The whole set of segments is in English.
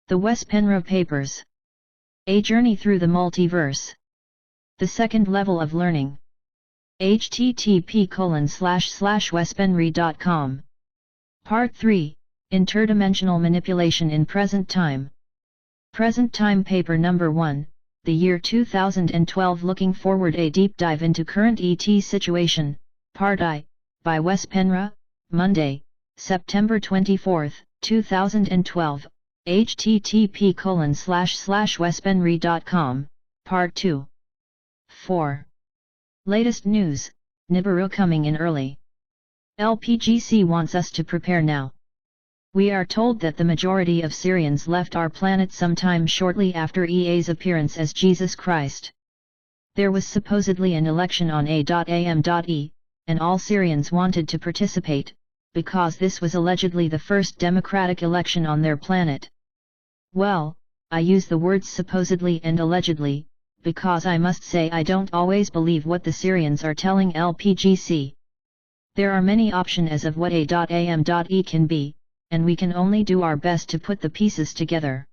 The Wespenra Papers. A Journey Through the Multiverse. The Second Level of Learning. http://wespenry.com. Part 3, Interdimensional Manipulation in Present Time. Present Time Paper Number 1, the year 2012. Looking Forward, a deep dive into current ET situation, Part I, by Wespenra, Monday, September 24, 2012, http://wespenry.com, Part 2. 4. Latest news, Nibiru coming in early. LPGC wants us to prepare now. We are told that the majority of Syrians left our planet sometime shortly after EA's appearance as Jesus Christ. There was supposedly an election on A.am.e, and all Syrians wanted to participate, because this was allegedly the first democratic election on their planet. Well, I use the words supposedly and allegedly, because I must say I don't always believe what the Syrians are telling LPGC. There are many options as of what A.am.e can be, and we can only do our best to put the pieces together.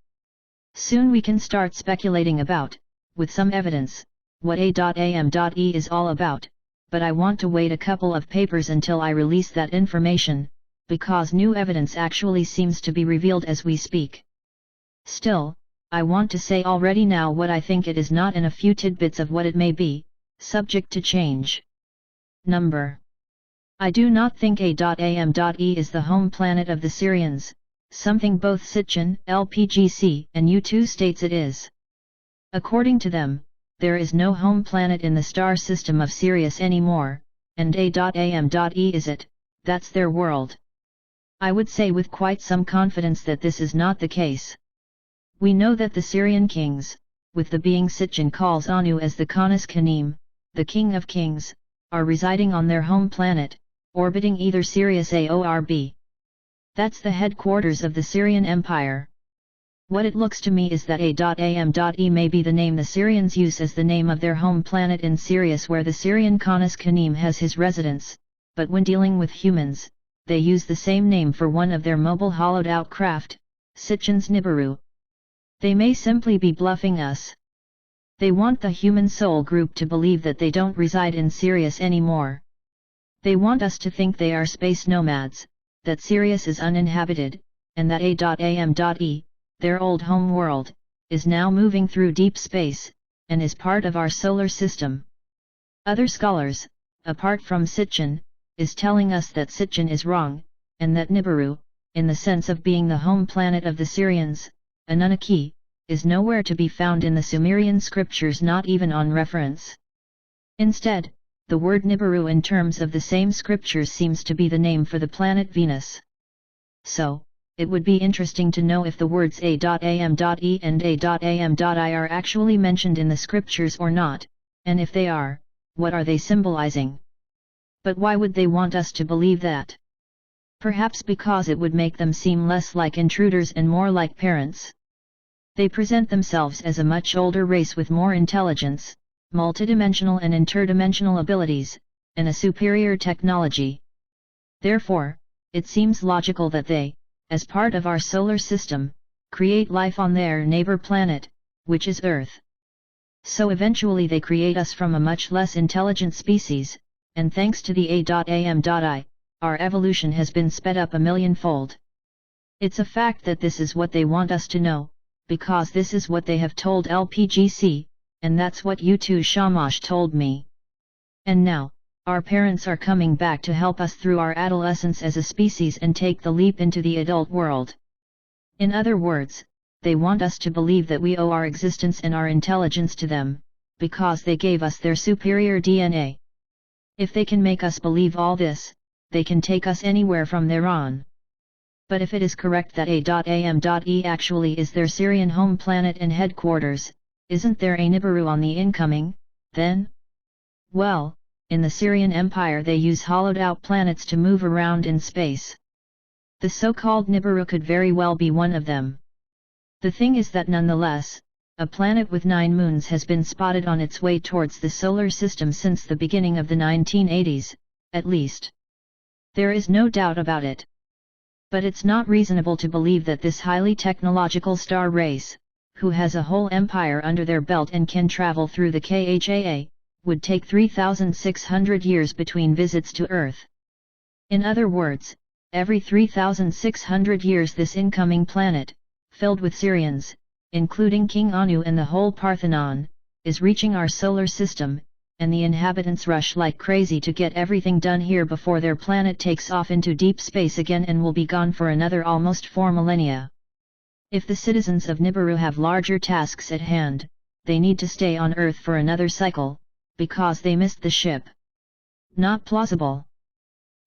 Soon we can start speculating about, with some evidence, what A.am.e is all about, but I want to wait a couple of papers until I release that information, because new evidence actually seems to be revealed as we speak. Still, I want to say already now what I think it is not and a few tidbits of what it may be, subject to change. Number. I do not think A.am.e is the home planet of the Syrians, something both Sitchin, LPGC and U2 states it is. According to them, there is no home planet in the star system of Sirius anymore, and A.am.e is it, that's their world. I would say with quite some confidence that this is not the case. We know that the Syrian kings, with the being Sitchin calls Anu as the Khanas Kanim, the king of kings, are residing on their home planet, orbiting either Sirius A or B. That's the headquarters of the Syrian Empire. What it looks to me is that A.am.e may be the name the Syrians use as the name of their home planet in Sirius, where the Syrian Khanas Kanim has his residence, but when dealing with humans, they use the same name for one of their mobile hollowed-out craft, Sitchin's Nibiru. They may simply be bluffing us. They want the human soul group to believe that they don't reside in Sirius anymore. They want us to think they are space nomads, that Sirius is uninhabited, and that A.am.e, their old home world, is now moving through deep space, and is part of our solar system. Other scholars, apart from Sitchin, is telling us that Sitchin is wrong, and that Nibiru, in the sense of being the home planet of the Syrians, Anunnaki, is nowhere to be found in the Sumerian scriptures, not even on reference. Instead, the word Nibiru in terms of the same scriptures seems to be the name for the planet Venus. So, it would be interesting to know if the words A.am.e and A.am.I are actually mentioned in the scriptures or not, and if they are, what are they symbolizing? But why would they want us to believe that? Perhaps because it would make them seem less like intruders and more like parents. They present themselves as a much older race with more intelligence, multidimensional and interdimensional abilities, and a superior technology. Therefore, it seems logical that they, as part of our solar system, create life on their neighbor planet, which is Earth. So eventually they create us from a much less intelligent species, and thanks to the A.am.I, our evolution has been sped up 1,000,000-fold. It's a fact that this is what they want us to know, because this is what they have told LPGC, and that's what U2 Shamash told me. And now, our parents are coming back to help us through our adolescence as a species and take the leap into the adult world. In other words, they want us to believe that we owe our existence and our intelligence to them, because they gave us their superior DNA. If they can make us believe all this, they can take us anywhere from there on. But if it is correct that A.am.e actually is their Syrian home planet and headquarters, isn't there a Nibiru on the incoming, then? Well, in the Syrian Empire they use hollowed-out planets to move around in space. The so-called Nibiru could very well be one of them. The thing is that nonetheless, a planet with 9 moons has been spotted on its way towards the solar system since the beginning of the 1980s, at least. There is no doubt about it. But it's not reasonable to believe that this highly technological star race, who has a whole empire under their belt and can travel through the KHAA, would take 3,600 years between visits to Earth. In other words, every 3,600 years this incoming planet, filled with Syrians, including King Anu and the whole Parthenon, is reaching our solar system, and the inhabitants rush like crazy to get everything done here before their planet takes off into deep space again and will be gone for another almost 4 millennia. If the citizens of Nibiru have larger tasks at hand, they need to stay on Earth for another cycle, because they missed the ship. Not plausible.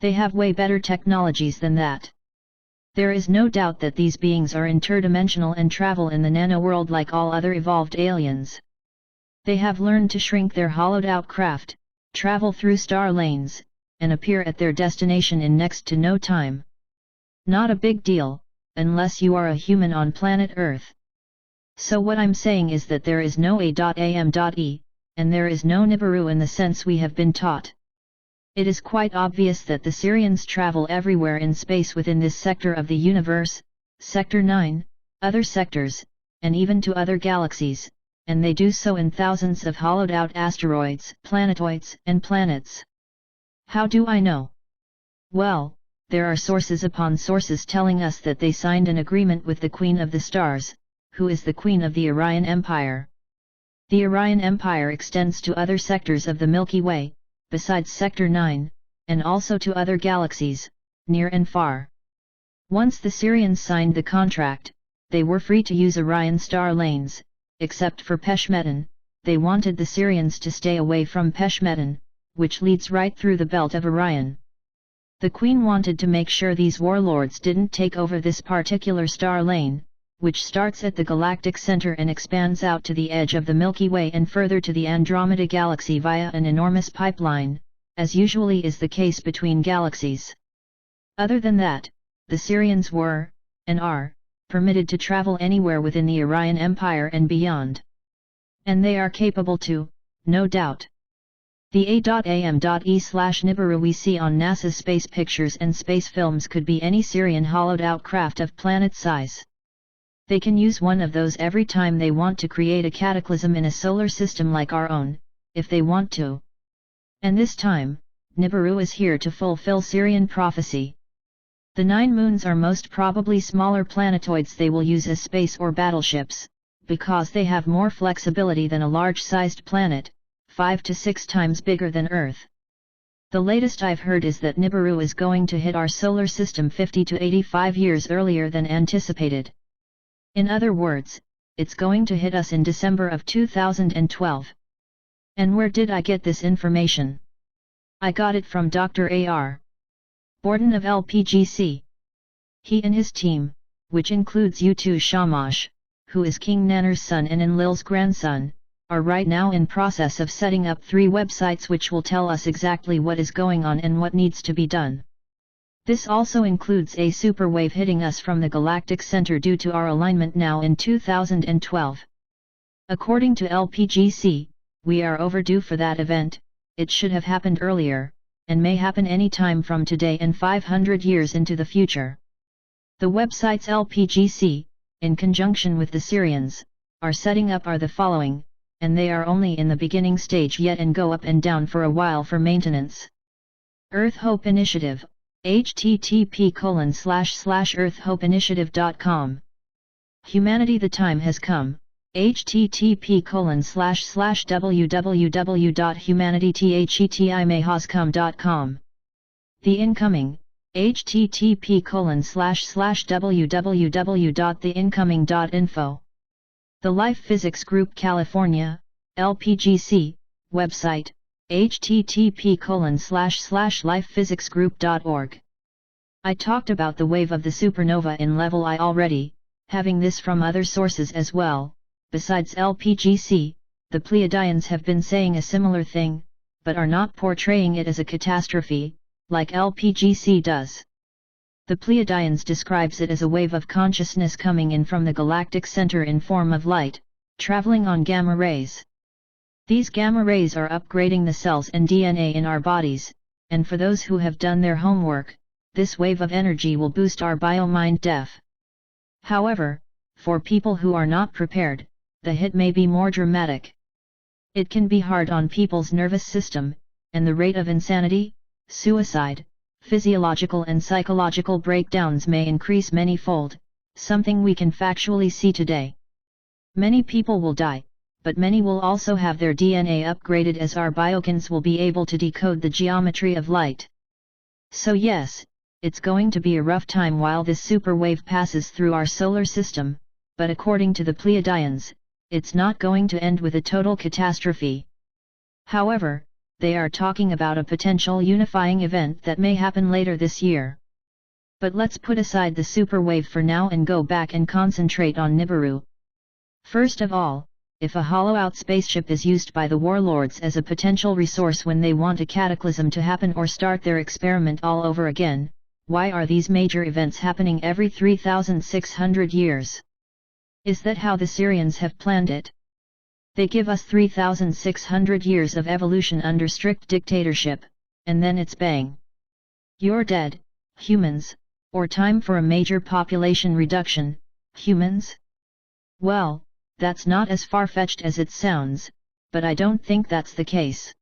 They have way better technologies than that. There is no doubt that these beings are interdimensional and travel in the nano-world like all other evolved aliens. They have learned to shrink their hollowed-out craft, travel through star lanes, and appear at their destination in next to no time. Not a big deal, unless you are a human on planet Earth. So what I'm saying is that there is no A.M.E, and there is no Nibiru in the sense we have been taught. It is quite obvious that the Syrians travel everywhere in space within this sector of the universe, Sector 9, other sectors, and even to other galaxies, and they do so in thousands of hollowed-out asteroids, planetoids, and planets. How do I know? Well, there are sources upon sources telling us that they signed an agreement with the Queen of the Stars, who is the Queen of the Orion Empire. The Orion Empire extends to other sectors of the Milky Way, besides Sector 9, and also to other galaxies, near and far. Once the Syrians signed the contract, they were free to use Orion star lanes, except for Peshmetan. They wanted the Syrians to stay away from Peshmetan, which leads right through the belt of Orion. The Queen wanted to make sure these warlords didn't take over this particular star lane, which starts at the galactic center and expands out to the edge of the Milky Way and further to the Andromeda Galaxy via an enormous pipeline, as usually is the case between galaxies. Other than that, the Syrians were, and are, permitted to travel anywhere within the Orion Empire and beyond. And they are capable to, no doubt. The A.M.E/Nibiru we see on NASA's space pictures and space films could be any Syrian hollowed-out craft of planet size. They can use one of those every time they want to create a cataclysm in a solar system like our own, if they want to. And this time, Nibiru is here to fulfill Syrian prophecy. The 9 moons are most probably smaller planetoids they will use as space or battleships, because they have more flexibility than a large-sized planet, 5 to 6 times bigger than Earth. The latest I've heard is that Nibiru is going to hit our solar system 50 to 85 years earlier than anticipated. In other words, it's going to hit us in December of 2012. And where did I get this information? I got it from Dr. A.R. Borden of LPGC. He and his team, which includes U2 Shamash, who is King Nanner's son and Enlil's grandson, are right now in process of setting up 3 websites which will tell us exactly what is going on and what needs to be done. This also includes a superwave hitting us from the galactic center due to our alignment now in 2012. According to LPGC, we are overdue for that event. It should have happened earlier, and may happen any time from today and 500 years into the future. The websites LPGC, in conjunction with the Syrians, are setting up are the following, and they are only in the beginning stage yet and go up and down for a while for maintenance. Earth Hope Initiative, http://earthhopeinitiative.com. Humanity the time has come, http://www.humanitythetime.com. The incoming, http://www.theincoming.info. The Life Physics Group California, LPGC, website, http://lifephysicsgroup.org. I talked about the wave of the supernova in level I already, having this from other sources as well. Besides LPGC, the Pleiadians have been saying a similar thing, but are not portraying it as a catastrophe, like LPGC does. The Pleiadians describes it as a wave of consciousness coming in from the galactic center in form of light, traveling on gamma rays. These gamma rays are upgrading the cells and DNA in our bodies, and for those who have done their homework, this wave of energy will boost our bio-mind def. However, for people who are not prepared, the hit may be more dramatic. It can be hard on people's nervous system, and the rate of insanity, suicide, physiological and psychological breakdowns may increase many-fold, something we can factually see today. Many people will die, but many will also have their DNA upgraded as our biokins will be able to decode the geometry of light. So yes, it's going to be a rough time while this superwave passes through our solar system, but according to the Pleiadians, it's not going to end with a total catastrophe. However, they are talking about a potential unifying event that may happen later this year. But let's put aside the superwave for now and go back and concentrate on Nibiru. First of all, if a hollow-out spaceship is used by the warlords as a potential resource when they want a cataclysm to happen or start their experiment all over again, why are these major events happening every 3,600 years? Is that how the Syrians have planned it? They give us 3,600 years of evolution under strict dictatorship, and then it's bang. You're dead, humans, or time for a major population reduction, humans? Well, that's not as far-fetched as it sounds, but I don't think that's the case.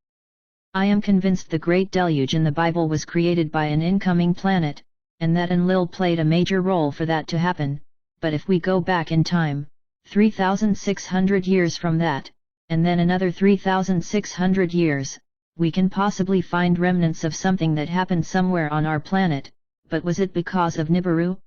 I am convinced the Great Deluge in the Bible was created by an incoming planet, and that Enlil played a major role for that to happen, but if we go back in time, 3,600 years from that, and then another 3,600 years, we can possibly find remnants of something that happened somewhere on our planet, but was it because of Nibiru?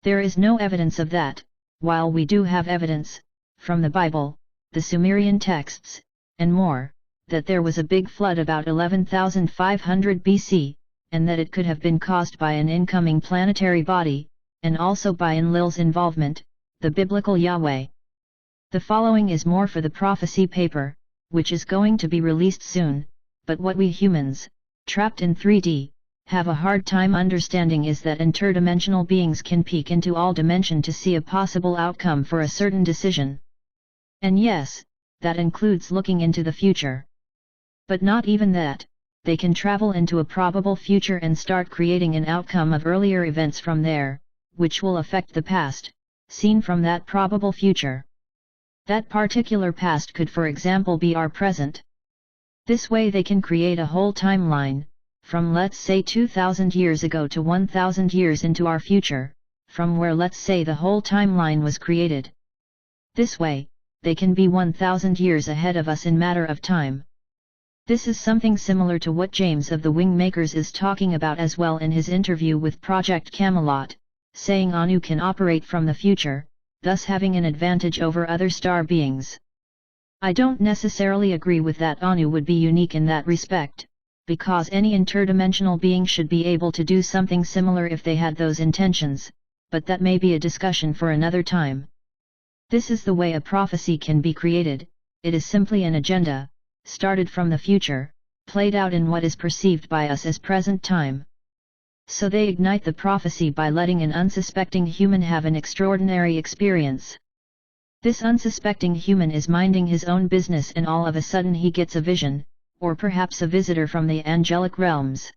There is no evidence of that, while we do have evidence, from the Bible, the Sumerian texts, and more, that there was a big flood about 11,500 BC, and that it could have been caused by an incoming planetary body, and also by Enlil's involvement, the biblical Yahweh. The following is more for the prophecy paper, which is going to be released soon, but what we humans, trapped in 3D, have a hard time understanding is that interdimensional beings can peek into all dimension to see a possible outcome for a certain decision. And yes, that includes looking into the future. But not even that, they can travel into a probable future and start creating an outcome of earlier events from there, which will affect the past, seen from that probable future. That particular past could for example be our present. This way they can create a whole timeline, from let's say 2000 years ago to 1000 years into our future, from where let's say the whole timeline was created. This way, they can be 1000 years ahead of us in matter of time. This is something similar to what James of the Wingmakers is talking about as well in his interview with Project Camelot, saying Anu can operate from the future, thus having an advantage over other star beings. I don't necessarily agree with that Anu would be unique in that respect, because any interdimensional being should be able to do something similar if they had those intentions, but that may be a discussion for another time. This is the way a prophecy can be created, it is simply an agenda, started from the future, played out in what is perceived by us as present time. So they ignite the prophecy by letting an unsuspecting human have an extraordinary experience. This unsuspecting human is minding his own business and all of a sudden he gets a vision, or perhaps a visitor from the angelic realms.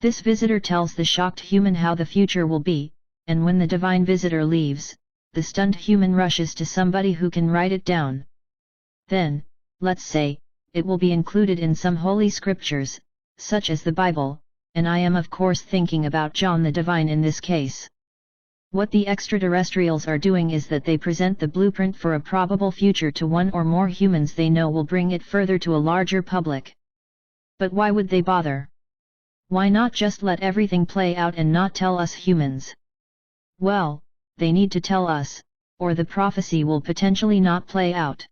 This visitor tells the shocked human how the future will be, and when the divine visitor leaves, the stunned human rushes to somebody who can write it down. Then, let's say, it will be included in some holy scriptures, such as the Bible, and I am of course thinking about John the Divine in this case. What the extraterrestrials are doing is that they present the blueprint for a probable future to one or more humans they know will bring it further to a larger public. But why would they bother? Why not just let everything play out and not tell us humans? Well, they need to tell us, or the prophecy will potentially not play out.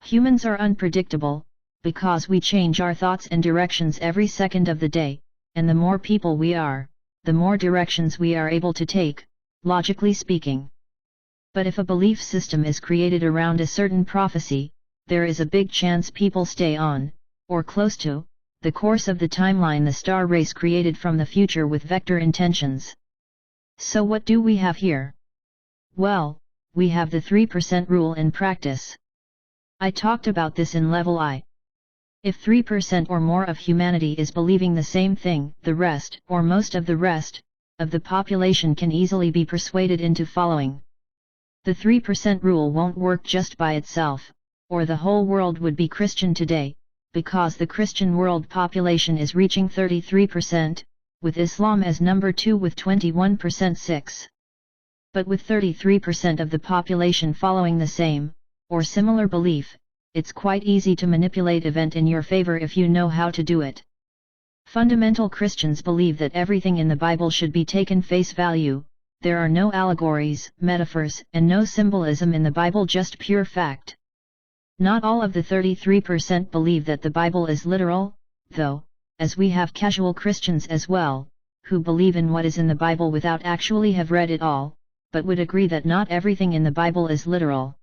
Humans are unpredictable, because we change our thoughts and directions every second of the day, and the more people we are, the more directions we are able to take, logically speaking. But if a belief system is created around a certain prophecy, there is a big chance people stay on, or close to, the course of the timeline the star race created from the future with vector intentions. So what do we have here? Well, we have the 3% rule in practice. I talked about this in Level I. If 3% or more of humanity is believing the same thing, the rest, or most of the rest, of the population can easily be persuaded into following. The 3% rule won't work just by itself, or the whole world would be Christian today, because the Christian world population is reaching 33%, with Islam as number 2 with 21%. 6. But with 33% of the population following the same, or similar belief, it's quite easy to manipulate event in your favor if you know how to do it. Fundamental Christians believe that everything in the Bible should be taken face value. There are no allegories, metaphors, and no symbolism in the Bible, just pure fact. Not all of the 33% believe that the Bible is literal, though, as we have casual Christians as well, who believe in what is in the Bible without actually have read it all, but would agree that not everything in the Bible is literal.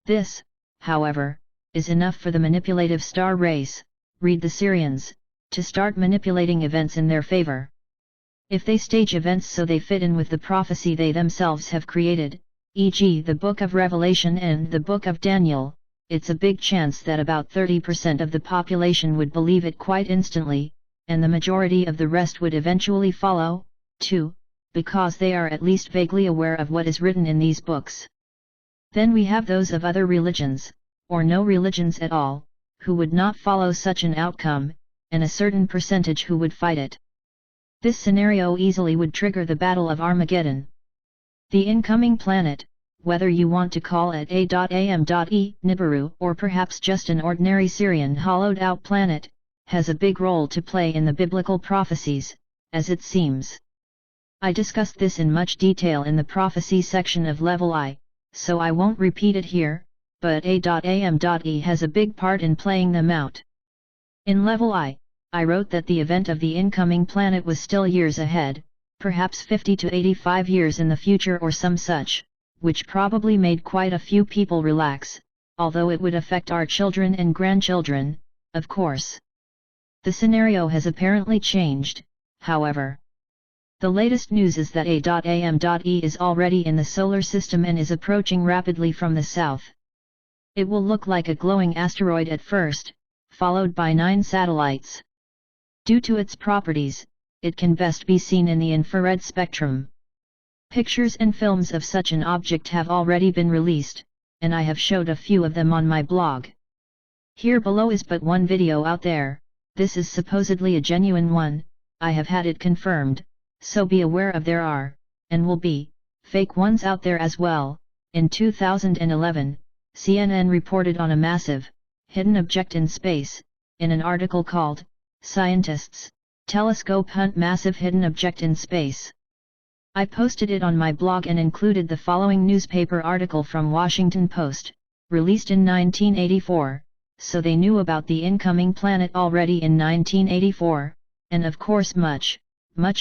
This, however, is enough for the manipulative star race, read the Syrians, to start manipulating events in their favor. If they stage events so they fit in with the prophecy they themselves have created, e.g. the Book of Revelation and the Book of Daniel, it's a big chance that about 30% of the population would believe it quite instantly, and the majority of the rest would eventually follow, too, because they are at least vaguely aware of what is written in these books. Then we have those of other religions, or no religions at all, who would not follow such an outcome, and a certain percentage who would fight it. This scenario easily would trigger the Battle of Armageddon. The incoming planet, whether you want to call it A.M.E. Nibiru or perhaps just an ordinary Syrian hollowed-out planet, has a big role to play in the biblical prophecies, as it seems. I discussed this in much detail in the prophecy section of Level I, so I won't repeat it here, but A.M.E. has a big part in playing them out. In Level I wrote that the event of the incoming planet was still years ahead, perhaps 50 to 85 years in the future or some such, which probably made quite a few people relax, although it would affect our children and grandchildren, of course. The scenario has apparently changed, however. The latest news is that A.M.E. is already in the solar system and is approaching rapidly from the south. It will look like a glowing asteroid at first, followed by 9 satellites. Due to its properties, it can best be seen in the infrared spectrum. Pictures and films of such an object have already been released, and I have showed a few of them on my blog. Here below is but one video out there. This is supposedly a genuine one. I have had it confirmed, so be aware of there are, and will be, fake ones out there as well. In 2011, CNN reported on a massive, hidden object in space, in an article called, "Scientists, Telescope Hunt Massive Hidden Object in Space." I posted it on my blog and included the following newspaper article from Washington Post, released in 1984, so they knew about the incoming planet already in 1984, and of course much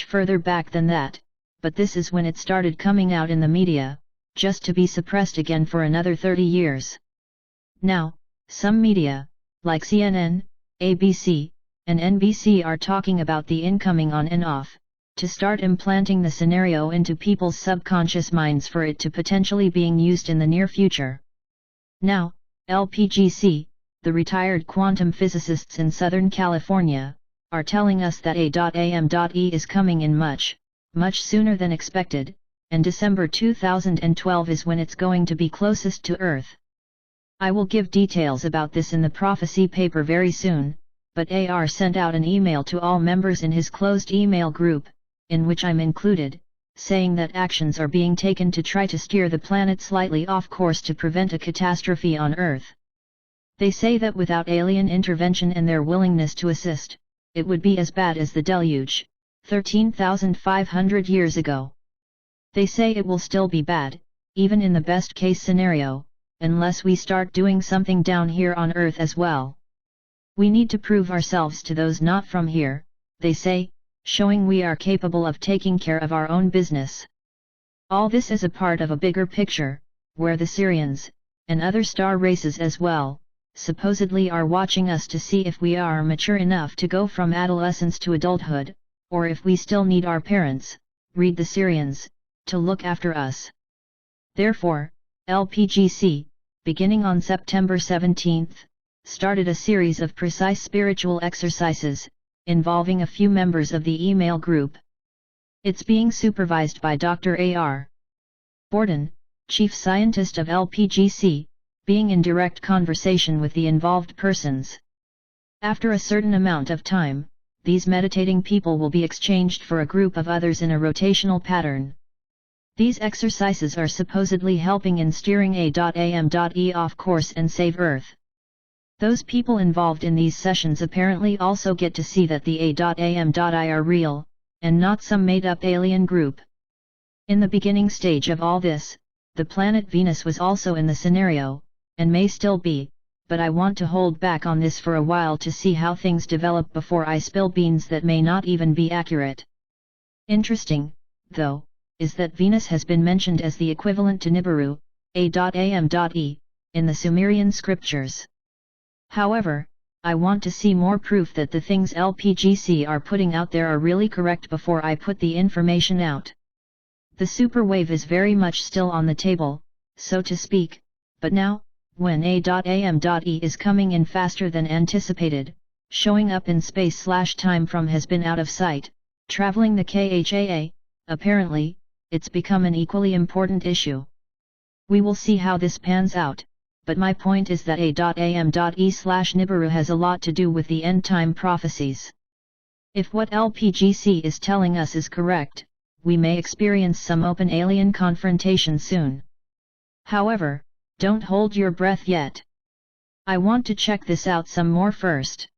further back than that, but this is when it started coming out in the media, just to be suppressed again for another 30 years. Now, some media, like CNN, ABC, and NBC are talking about the incoming on and off, to start implanting the scenario into people's subconscious minds for it to potentially being used in the near future. Now, LPGC, the retired quantum physicists in Southern California, are telling us that A.M.E. is coming in much sooner than expected, and December 2012 is when it's going to be closest to Earth. I will give details about this in the prophecy paper very soon, but AR sent out an email to all members in his closed email group, in which I'm included, saying that actions are being taken to try to steer the planet slightly off course to prevent a catastrophe on Earth. They say that without alien intervention and their willingness to assist, it would be as bad as the deluge, 13,500 years ago. They say it will still be bad, even in the best case scenario, unless we start doing something down here on Earth as well. We need to prove ourselves to those not from here, they say, showing we are capable of taking care of our own business. All this is a part of a bigger picture, where the Syrians, and other star races as well, supposedly are watching us to see if we are mature enough to go from adolescence to adulthood, or if we still need our parents, read the Syrians, to look after us. Therefore, LPGC, beginning on September 17, started a series of precise spiritual exercises, involving a few members of the email group. It's being supervised by Dr. A.R. Borden, chief scientist of LPGC, being in direct conversation with the involved persons. After a certain amount of time, these meditating people will be exchanged for a group of others in a rotational pattern. These exercises are supposedly helping in steering A.M.E off course and save Earth. Those people involved in these sessions apparently also get to see that the A.M.I are real, and not some made-up alien group. In the beginning stage of all this, the planet Venus was also in the scenario, and may still be, but I want to hold back on this for a while to see how things develop before I spill beans that may not even be accurate. Interesting, though, is that Venus has been mentioned as the equivalent to Nibiru, A.M.E, in the Sumerian scriptures. However, I want to see more proof that the things LPGC are putting out there are really correct before I put the information out. The superwave is very much still on the table, so to speak, but now, when A.M.E is coming in faster than anticipated, showing up in space/time from has been out of sight, traveling the KHAA, apparently, it's become an equally important issue. We will see how this pans out, but my point is that A.M.E/Nibiru has a lot to do with the end-time prophecies. If what LPGC is telling us is correct, we may experience some open alien confrontation soon. However, don't hold your breath yet. I want to check this out some more first.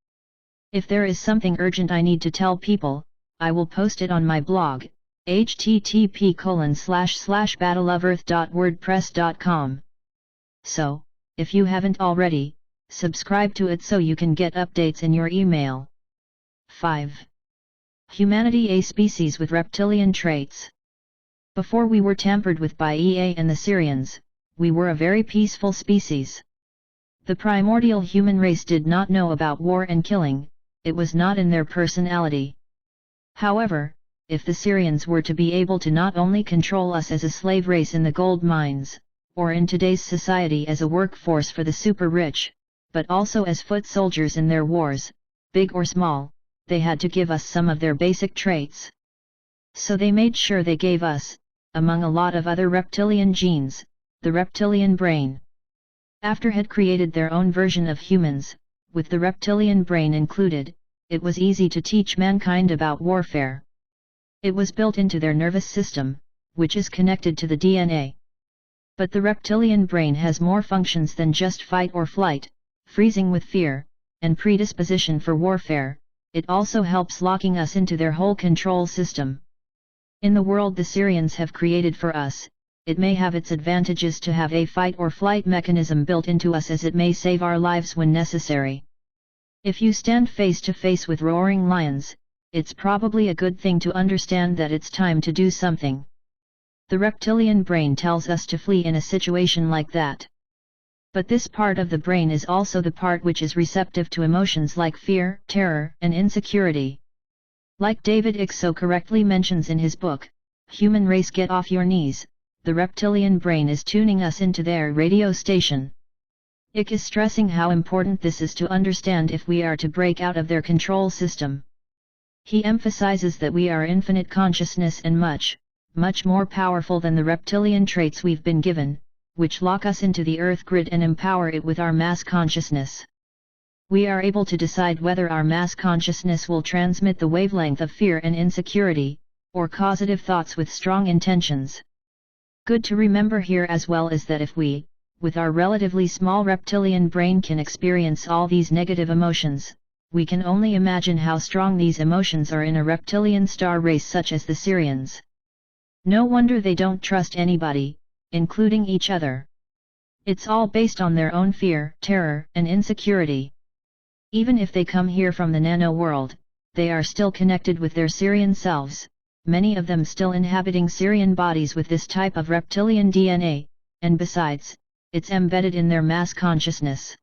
If there is something urgent I need to tell people, I will post it on my blog, http://battleoferth.wordpress.com. So, if you haven't already, subscribe to it so you can get updates in your email. 5. Humanity, a species with reptilian traits. Before we were tampered with by EA and the Syrians, we were a very peaceful species. The primordial human race did not know about war and killing, it was not in their personality. However, if the Syrians were to be able to not only control us as a slave race in the gold mines, or in today's society as a workforce for the super rich, but also as foot soldiers in their wars, big or small, they had to give us some of their basic traits. So they made sure they gave us, among a lot of other reptilian genes, the reptilian brain. After had created their own version of humans, with the reptilian brain included, it was easy to teach mankind about warfare. It was built into their nervous system, which is connected to the DNA. But the reptilian brain has more functions than just fight or flight, freezing with fear, and predisposition for warfare. It also helps locking us into their whole control system. In the world the Syrians have created for us, it may have its advantages to have a fight or flight mechanism built into us, as it may save our lives when necessary. If you stand face to face with roaring lions, it's probably a good thing to understand that it's time to do something. The reptilian brain tells us to flee in a situation like that. But this part of the brain is also the part which is receptive to emotions like fear, terror, and insecurity. Like David Icke so correctly mentions in his book, Human Race, Get Off Your Knees, the reptilian brain is tuning us into their radio station. Icke is stressing how important this is to understand if we are to break out of their control system. He emphasizes that we are infinite consciousness and much more powerful than the reptilian traits we've been given, which lock us into the Earth grid and empower it with our mass consciousness. We are able to decide whether our mass consciousness will transmit the wavelength of fear and insecurity, or causative thoughts with strong intentions. Good to remember here as well is that if we, with our relatively small reptilian brain, can experience all these negative emotions, we can only imagine how strong these emotions are in a reptilian star race such as the Syrians. No wonder they don't trust anybody, including each other. It's all based on their own fear, terror, and insecurity. Even if they come here from the nano world, they are still connected with their Syrian selves, many of them still inhabiting Syrian bodies with this type of reptilian DNA, and besides, it's embedded in their mass consciousness.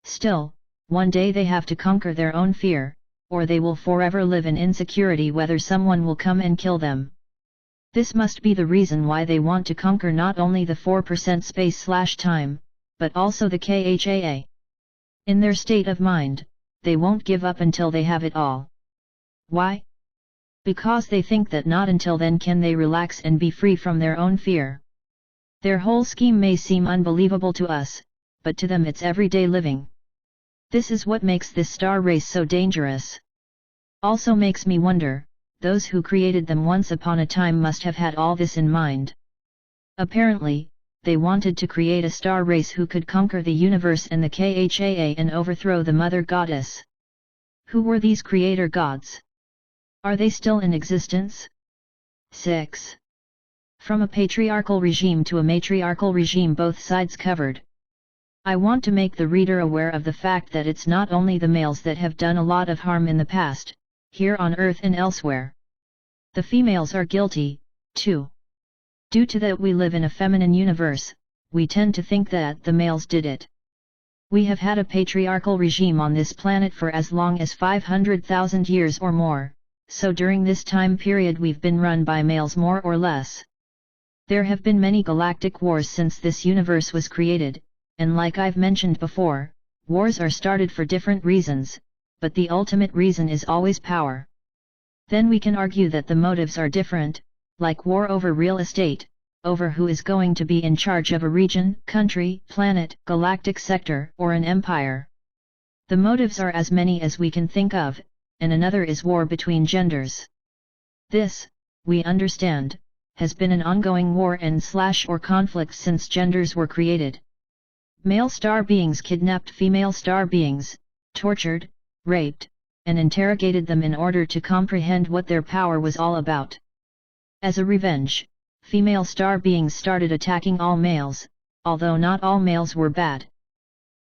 Still, one day they have to conquer their own fear, or they will forever live in insecurity whether someone will come and kill them. This must be the reason why they want to conquer not only the 4% space/time, but also the KHAA. In their state of mind, they won't give up until they have it all. Why? Because they think that not until then can they relax and be free from their own fear. Their whole scheme may seem unbelievable to us, but to them it's everyday living. This is what makes this star race so dangerous. Also makes me wonder, those who created them once upon a time must have had all this in mind. Apparently, they wanted to create a star race who could conquer the universe and the Khaa and overthrow the mother goddess. Who were these creator gods? Are they still in existence? 6. From a patriarchal regime to a matriarchal regime, both sides covered. I want to make the reader aware of the fact that it's not only the males that have done a lot of harm in the past, here on Earth and elsewhere. The females are guilty, too. Due to that we live in a feminine universe, we tend to think that the males did it. We have had a patriarchal regime on this planet for as long as 500,000 years or more, so during this time period we've been run by males more or less. There have been many galactic wars since this universe was created, and like I've mentioned before, wars are started for different reasons, but the ultimate reason is always power. Then we can argue that the motives are different, like war over real estate, over who is going to be in charge of a region, country, planet, galactic sector, or an empire. The motives are as many as we can think of, and another is war between genders. This, we understand, has been an ongoing war and/or conflict since genders were created. Male star beings kidnapped female star beings, tortured, raped, and interrogated them in order to comprehend what their power was all about. As a revenge, female star beings started attacking all males, although not all males were bad.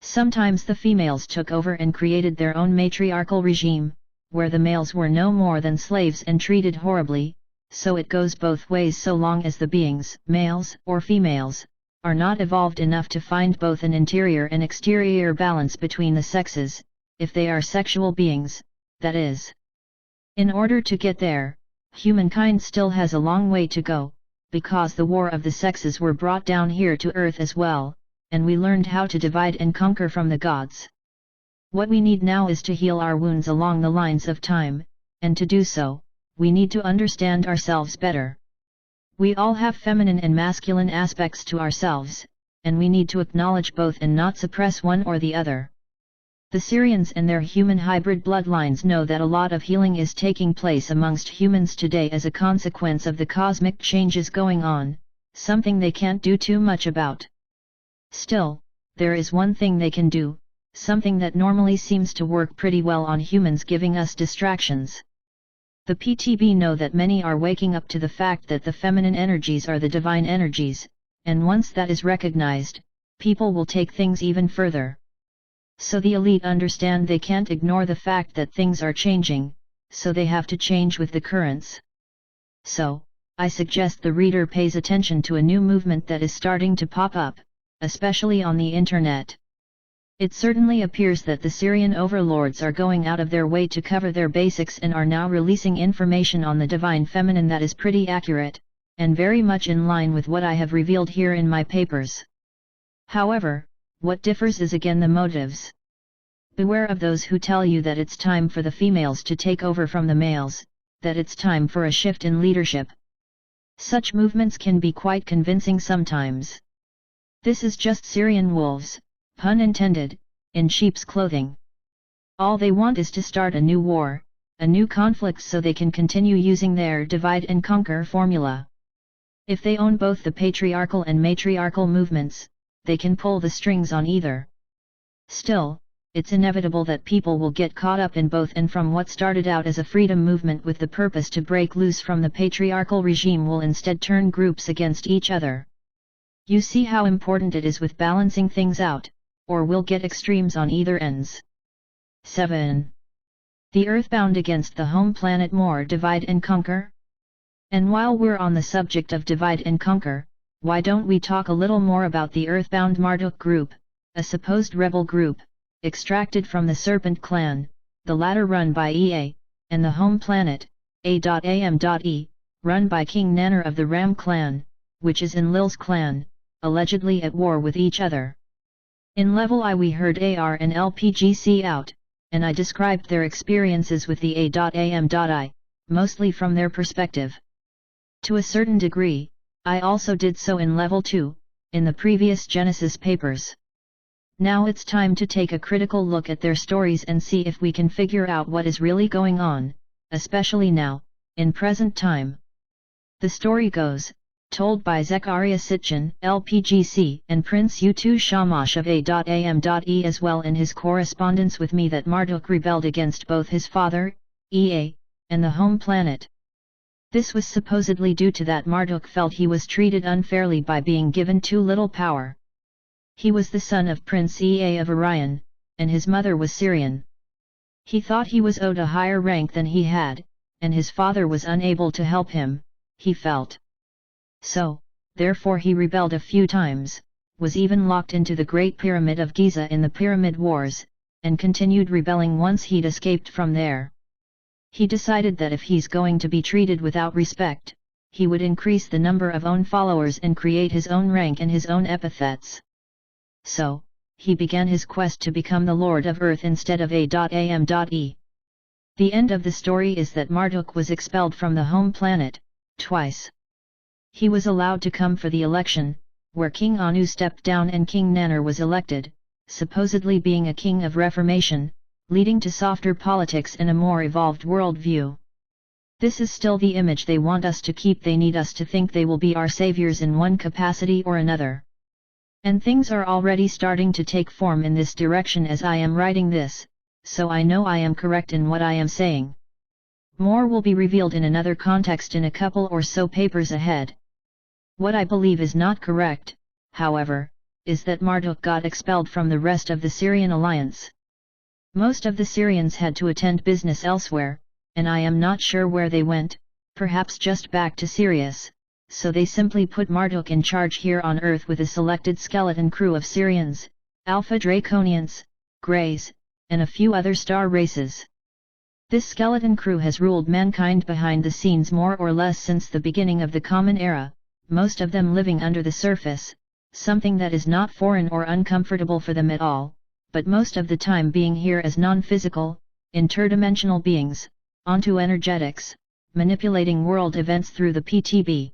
Sometimes the females took over and created their own matriarchal regime, where the males were no more than slaves and treated horribly, so it goes both ways so long as the beings, males or females, are not evolved enough to find both an interior and exterior balance between the sexes, if they are sexual beings, that is. In order to get there, humankind still has a long way to go, because the war of the sexes were brought down here to Earth as well, and we learned how to divide and conquer from the gods. What we need now is to heal our wounds along the lines of time, and to do so, we need to understand ourselves better. We all have feminine and masculine aspects to ourselves, and we need to acknowledge both and not suppress one or the other. The Syrians and their human hybrid bloodlines know that a lot of healing is taking place amongst humans today as a consequence of the cosmic changes going on, something they can't do too much about. Still, there is one thing they can do, something that normally seems to work pretty well on humans, giving us distractions. The PTB know that many are waking up to the fact that the feminine energies are the divine energies, and once that is recognized, people will take things even further. So the elite understand they can't ignore the fact that things are changing, so they have to change with the currents. So, I suggest the reader pays attention to a new movement that is starting to pop up, especially on the internet. It certainly appears that the Syrian overlords are going out of their way to cover their basics and are now releasing information on the divine feminine that is pretty accurate, and very much in line with what I have revealed here in my papers. However, what differs is again the motives. Beware of those who tell you that it's time for the females to take over from the males, that it's time for a shift in leadership. Such movements can be quite convincing sometimes. This is just Syrian wolves, pun intended, in sheep's clothing. All they want is to start a new war, a new conflict, so they can continue using their divide and conquer formula. If they own both the patriarchal and matriarchal movements, they can pull the strings on either. Still, it's inevitable that people will get caught up in both, and from what started out as a freedom movement with the purpose to break loose from the patriarchal regime will instead turn groups against each other. You see how important it is with balancing things out, or we'll get extremes on either ends. 7. The Earthbound against the home planet, more divide and conquer? And while we're on the subject of divide and conquer, why don't we talk a little more about the Earthbound Marduk group, a supposed rebel group, extracted from the Serpent clan, the latter run by EA, and the home planet, A.am.e, run by King Nanner of the Ram clan, which is in Lil's clan, allegedly at war with each other. In level I we heard AR and LPGC out, and I described their experiences with the A.am.I, mostly from their perspective. To a certain degree, I also did so in level 2, in the previous Genesis papers. Now it's time to take a critical look at their stories and see if we can figure out what is really going on, especially now, in present time. The story goes, told by Zechariah Sitchin, LPGC, and Prince U2 Shamash of A.am.E as well in his correspondence with me that Marduk rebelled against both his father, Ea, and the home planet. This was supposedly due to that Marduk felt he was treated unfairly by being given too little power. He was the son of Prince Ea of Orion, and his mother was Syrian. He thought he was owed a higher rank than he had, and his father was unable to help him, he felt. So, therefore he rebelled a few times, was even locked into the Great Pyramid of Giza in the Pyramid Wars, and continued rebelling once he'd escaped from there. He decided that if he's going to be treated without respect, he would increase the number of own followers and create his own rank and his own epithets. So, he began his quest to become the Lord of Earth instead of A.am.E. The end of the story is that Marduk was expelled from the home planet, twice. He was allowed to come for the election, where King Anu stepped down and King Nannar was elected, supposedly being a king of reformation, leading to softer politics and a more evolved worldview. This is still the image they want us to keep. They need us to think they will be our saviors in one capacity or another. And things are already starting to take form in this direction as I am writing this, so I know I am correct in what I am saying. More will be revealed in another context in a couple or so papers ahead. What I believe is not correct, however, is that Marduk got expelled from the rest of the Syrian alliance. Most of the Syrians had to attend business elsewhere, and I am not sure where they went, perhaps just back to Sirius, so they simply put Marduk in charge here on Earth with a selected skeleton crew of Syrians, Alpha Draconians, Greys, and a few other star races. This skeleton crew has ruled mankind behind the scenes more or less since the beginning of the Common Era, most of them living under the surface, something that is not foreign or uncomfortable for them at all, but most of the time being here as non-physical, interdimensional beings, onto energetics, manipulating world events through the PTB.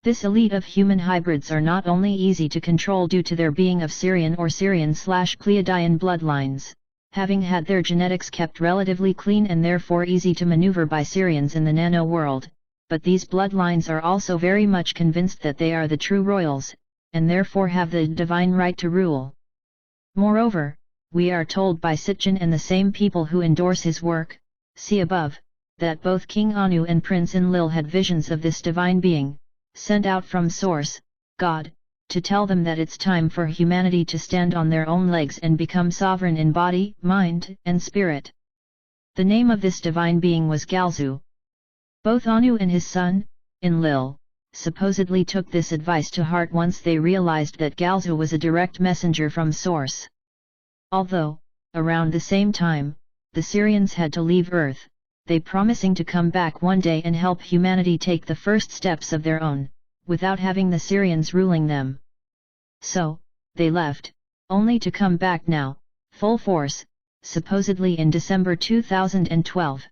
This elite of human hybrids are not only easy to control due to their being of Syrian or Syrian/Pleiadian bloodlines, having had their genetics kept relatively clean and therefore easy to maneuver by Syrians in the nano world, but these bloodlines are also very much convinced that they are the true royals, and therefore have the divine right to rule. Moreover, we are told by Sitchin and the same people who endorse his work, see above, that both King Anu and Prince Enlil had visions of this divine being, sent out from Source, God, to tell them that it's time for humanity to stand on their own legs and become sovereign in body, mind, and spirit. The name of this divine being was Galzu. Both Anu and his son, Enlil, supposedly took this advice to heart once they realized that Galzu was a direct messenger from Source. Although, around the same time, the Syrians had to leave Earth, they promising to come back one day and help humanity take the first steps of their own, without having the Syrians ruling them. So, they left, only to come back now, full force, supposedly in December 2012.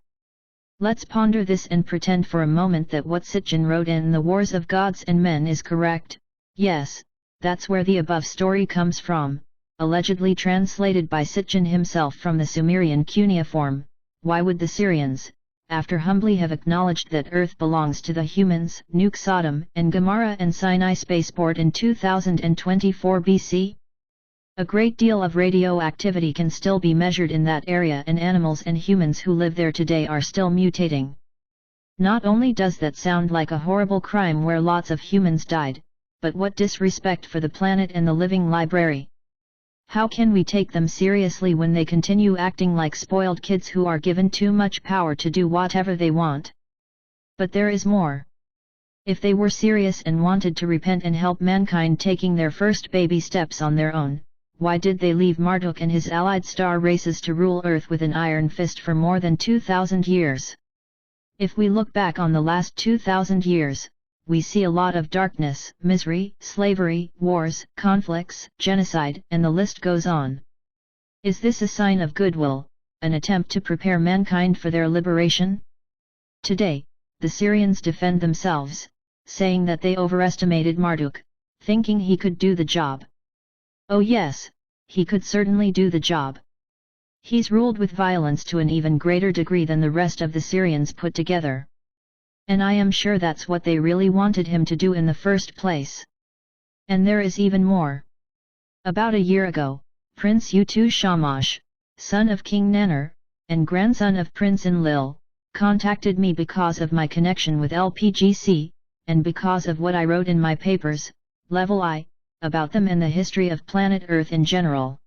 Let's ponder this and pretend for a moment that what Sitchin wrote in The Wars of Gods and Men is correct. Yes, that's where the above story comes from, allegedly translated by Sitchin himself from the Sumerian cuneiform. Why would the Syrians, after humbly have acknowledged that Earth belongs to the humans, nuke Sodom and Gomorrah and Sinai spaceport in 2024 BC? A great deal of radioactivity can still be measured in that area, and animals and humans who live there today are still mutating. Not only does that sound like a horrible crime where lots of humans died, but what disrespect for the planet and the living library. How can we take them seriously when they continue acting like spoiled kids who are given too much power to do whatever they want? But there is more. If they were serious and wanted to repent and help mankind taking their first baby steps on their own, why did they leave Marduk and his allied star races to rule Earth with an iron fist for more than 2,000 years? If we look back on the last 2,000 years, we see a lot of darkness, misery, slavery, wars, conflicts, genocide, and the list goes on. Is this a sign of goodwill, an attempt to prepare mankind for their liberation? Today, the Syrians defend themselves, saying that they overestimated Marduk, thinking he could do the job. Oh yes, he could certainly do the job. He's ruled with violence to an even greater degree than the rest of the Syrians put together. And I am sure that's what they really wanted him to do in the first place. And there is even more. About a year ago, Prince U2 Shamash, son of King Nannar, and grandson of Prince Enlil, contacted me because of my connection with LPGC, and because of what I wrote in my papers, Level I, about them and the history of planet Earth in general.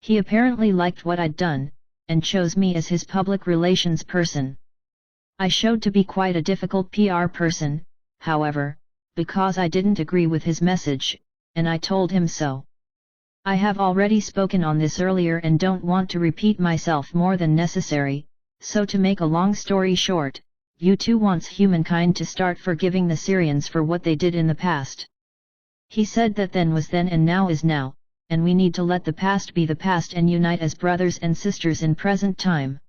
He apparently liked what I'd done, and chose me as his public relations person. I showed to be quite a difficult PR person, however, because I didn't agree with his message, and I told him so. I have already spoken on this earlier and don't want to repeat myself more than necessary, so to make a long story short, U2 wants humankind to start forgiving the Syrians for what they did in the past. He said that then was then and now is now, and we need to let the past be the past and unite as brothers and sisters in present time.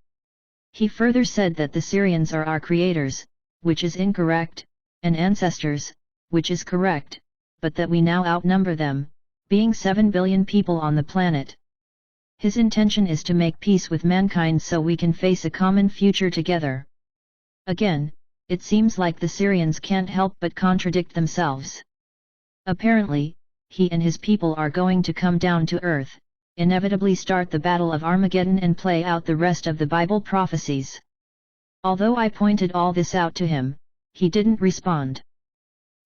He further said that the Syrians are our creators, which is incorrect, and ancestors, which is correct, but that we now outnumber them, being 7 billion people on the planet. His intention is to make peace with mankind so we can face a common future together. Again, it seems like the Syrians can't help but contradict themselves. Apparently, he and his people are going to come down to earth, inevitably start the Battle of Armageddon and play out the rest of the Bible prophecies. Although I pointed all this out to him, he didn't respond.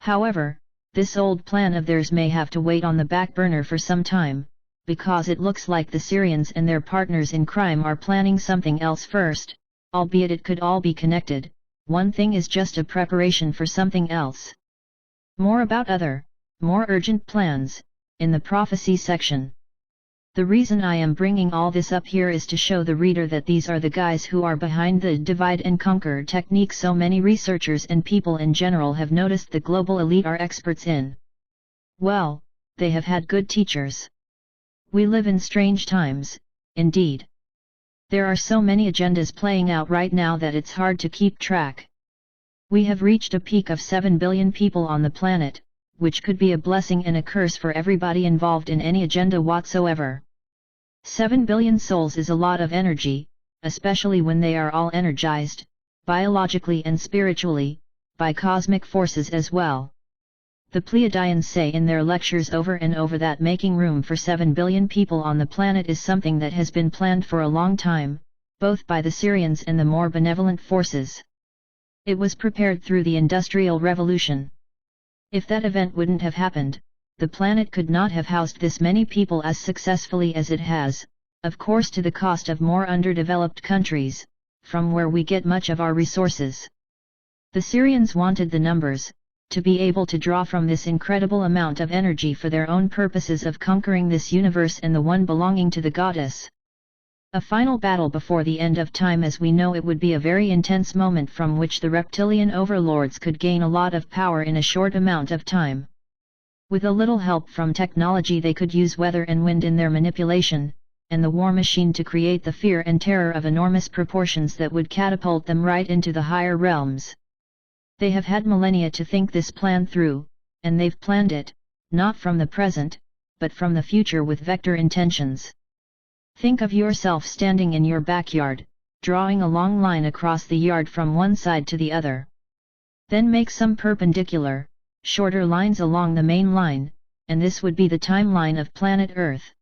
However, this old plan of theirs may have to wait on the back burner for some time, because it looks like the Syrians and their partners in crime are planning something else first, albeit it could all be connected. One thing is just a preparation for something else. More about other, more urgent plans, in the prophecy section. The reason I am bringing all this up here is to show the reader that these are the guys who are behind the divide and conquer technique so many researchers and people in general have noticed the global elite are experts in. Well, they have had good teachers. We live in strange times, indeed. There are so many agendas playing out right now that it's hard to keep track. We have reached a peak of 7 billion people on the planet, which could be a blessing and a curse for everybody involved in any agenda whatsoever. 7 billion souls is a lot of energy, especially when they are all energized, biologically and spiritually, by cosmic forces as well. The Pleiadians say in their lectures over and over that making room for 7 billion people on the planet is something that has been planned for a long time, both by the Syrians and the more benevolent forces. It was prepared through the Industrial Revolution. If that event wouldn't have happened, the planet could not have housed this many people as successfully as it has, of course to the cost of more underdeveloped countries, from where we get much of our resources. The Syrians wanted the numbers, to be able to draw from this incredible amount of energy for their own purposes of conquering this universe and the one belonging to the goddess. A final battle before the end of time as we know it would be a very intense moment from which the reptilian overlords could gain a lot of power in a short amount of time. With a little help from technology they could use weather and wind in their manipulation, and the war machine to create the fear and terror of enormous proportions that would catapult them right into the higher realms. They have had millennia to think this plan through, and they've planned it, not from the present, but from the future with vector intentions. Think of yourself standing in your backyard, drawing a long line across the yard from one side to the other. Then make some perpendicular, shorter lines along the main line, and this would be the timeline of planet Earth.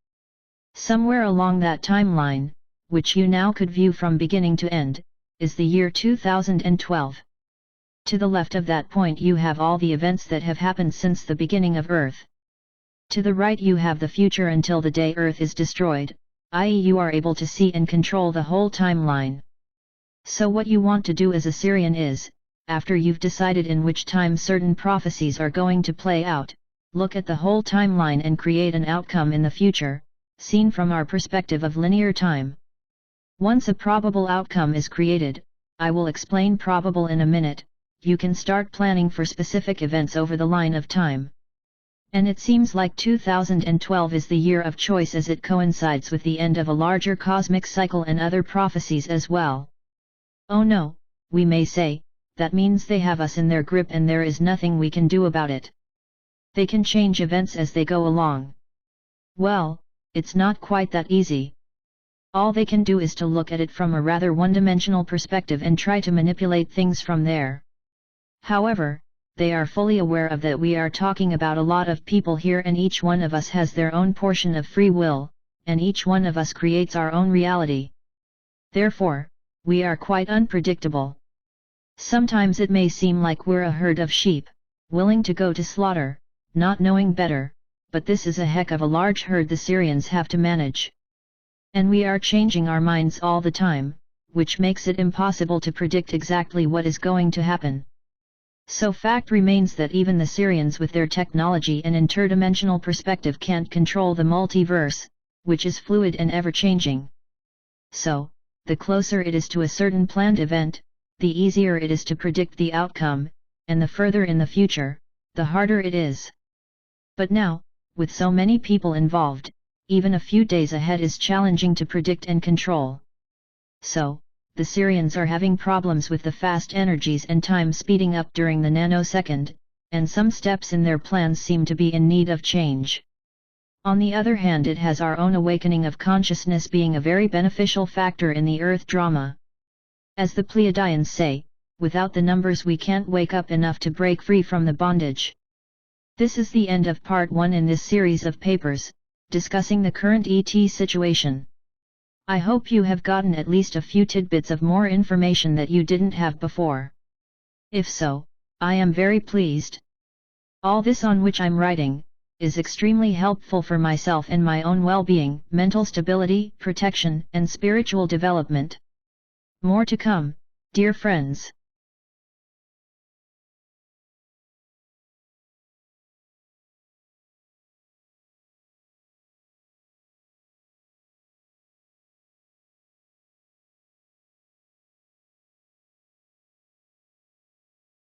Somewhere along that timeline, which you now could view from beginning to end, is the year 2012. To the left of that point you have all the events that have happened since the beginning of Earth. To the right you have the future until the day Earth is destroyed, i.e. you are able to see and control the whole timeline. So what you want to do as a Syrian is, after you've decided in which time certain prophecies are going to play out, look at the whole timeline and create an outcome in the future, seen from our perspective of linear time. Once a probable outcome is created, I will explain probable in a minute, you can start planning for specific events over the line of time. And it seems like 2012 is the year of choice as it coincides with the end of a larger cosmic cycle and other prophecies as well. Oh no, we may say, that means they have us in their grip and there is nothing we can do about it. They can change events as they go along. Well, it's not quite that easy. All they can do is to look at it from a rather one-dimensional perspective and try to manipulate things from there. However, they are fully aware of that we are talking about a lot of people here and each one of us has their own portion of free will, and each one of us creates our own reality. Therefore, we are quite unpredictable. Sometimes it may seem like we're a herd of sheep, willing to go to slaughter, not knowing better, but this is a heck of a large herd the Syrians have to manage. And we are changing our minds all the time, which makes it impossible to predict exactly what is going to happen. So fact remains that even the Syrians with their technology and interdimensional perspective can't control the multiverse, which is fluid and ever-changing. So, the closer it is to a certain planned event, the easier it is to predict the outcome, and the further in the future, the harder it is. But now, with so many people involved, even a few days ahead is challenging to predict and control. So, the Syrians are having problems with the fast energies and time speeding up during the nanosecond, and some steps in their plans seem to be in need of change. On the other hand, it has our own awakening of consciousness being a very beneficial factor in the Earth drama. As the Pleiadians say, without the numbers we can't wake up enough to break free from the bondage. This is the end of part 1 in this series of papers, discussing the current ET situation. I hope you have gotten at least a few tidbits of more information that you didn't have before. If so, I am very pleased. All this on which I'm writing, is extremely helpful for myself and my own well-being, mental stability, protection, and spiritual development. More to come, dear friends.